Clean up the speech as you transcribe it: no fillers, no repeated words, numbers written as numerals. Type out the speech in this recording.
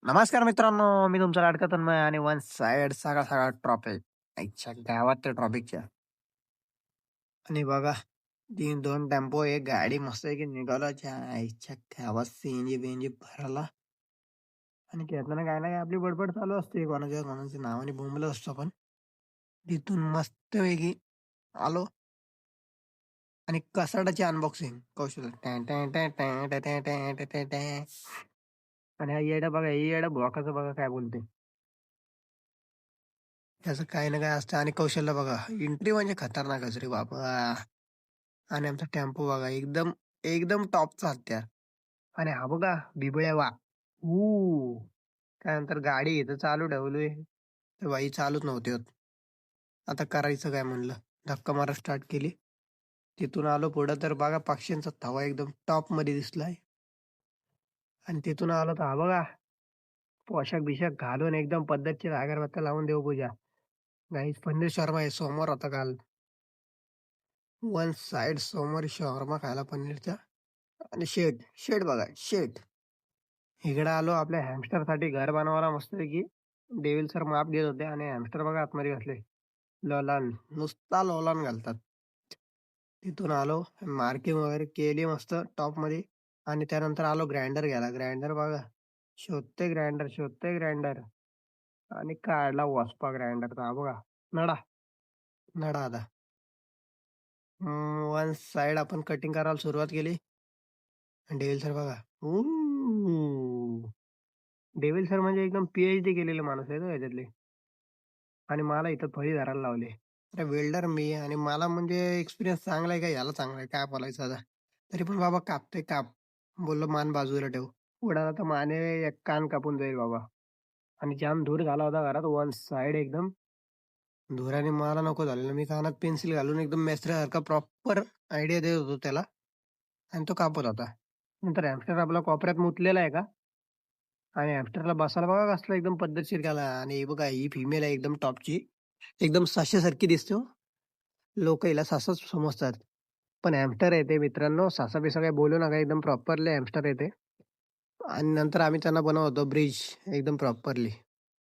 नमस्कार मित्रांनो, मी तुमचा लाडका तन्मय आणि वन साइड सगळा सगळा ट्रॉपिक. आईच्या गावात त्या ट्रॉपिकच्या. आणि बघा 2 टेम्पो, एक गाडी मस्तपैकी निघालो आईच्या गावात सीएनजी-बिएनजी भरायला. आणि त्यातनं काय ना काय आपली बडबड चालू असते. कोणाच्या कोणाच्या नावाने बोंबलत असतो आपण. तिथून मस्तपैकी आलो आणि कसाडाची अनबॉक्सिंग कौशल. टॅन टॅन टॅन टॅन टॅन टॅन टॅन टॅन टॅन टॅन. आणि हा येडा बघा, हे येडा भोकाचं बघा काय बोलते. त्याचं काही ना काही असतं आणि कौशल्य बघा, एंट्री म्हणजे खतरनाकच रे बाबा! आणि आमचा टेम्पो बघा एकदम, एकदम टॉपचा हत्यार. आणि हा बघा बिबळ्या वा. ऊ. त्यानंतर गाडी इथं चालू ठेवली, तर बाई चालूच नव्हती होत. आता करायचं काय म्हणलं, धक्का मारा स्टार्ट केली. तिथून आलो पुढं तर बघा पक्ष्यांचा थवा एकदम टॉपमध्ये दिसलाय. आणि तिथून आलो तर हा बघा, पोशाख-बिशाख घालून एकदम पद्धतशीर अगरबत्त्या लावून देवपूजा. गाईस पनीर शर्मा आहे, सोमवार होता काल. वन साइड सोमवारी शहारमा खायला पनीरचा. आणि शेट, शेट बघा शेट. इकडे आलो आपल्या हॅमस्टरसाठी घर बनवायला मस्तपैकी. डेव्हिल सर माप देत होते आणि हॅमस्टर बघा आतमध्ये बसले. लोलान, नुसता लोलान घालतात. तिथून आलो, मार्किंग वगैरे केली मस्त टॉपमध्ये. आणि त्यानंतर आलो ग्राइंडर घ्यायला. ग्राइंडर बघा, शोधतोय ग्राइंडर आणि काढला वसपा ग्राइंडरचा. हा बघा, नडा, नडा आता. वन साइड आपण कटिंग करायला सुरुवात केली. आणि डेव्हिल सर बघा. डेव्हिल सर म्हणजे एकदम पी-एच-डी केलेले माणूस आहेत हो ह्याच्यातले. आणि मला इथं फळी धरायला लावली. अरे वेल्डर मी आणि मला म्हणजे एक्सपिरियन्स चांगला आहे का ह्याला चांगला आहे काय बोलायचं आता. तरी पण बाबा कापतोय काप. बोललो मान बाजूला ठेव. उडाला तर माने एक कान कापून जाईल बाबा. आणि जाम धूर झाला होता घरात वन साइड एकदम. धुराने मला नको झालेलं. मी कानात पेन्सिल घालून एकदम मेस्त्र्यासारखा प्रॉपर आयडिया देत होतो त्याला. आणि तो कापत होता. नंतर हॅमस्टर आपला कोपऱ्यात मुतलेला आहे का? आणि हॅमस्टरला बसायला बघा कसलं एकदम पद्धतशीर केला आणि हे बघा ही फिमेल आहे एकदम टॉपची. एकदम सश्यासारखी दिसते हो. लोकं हिला ससाच समजतात. पण हॅमस्टर आहे ते मित्रांनो. ससा-बिसा काही बोलू नका. एकदम प्रॉपरली हॅमस्टर आहे ते. आणि नंतर आम्ही त्यांना बनवत होतो ब्रिज एकदम प्रॉपरली.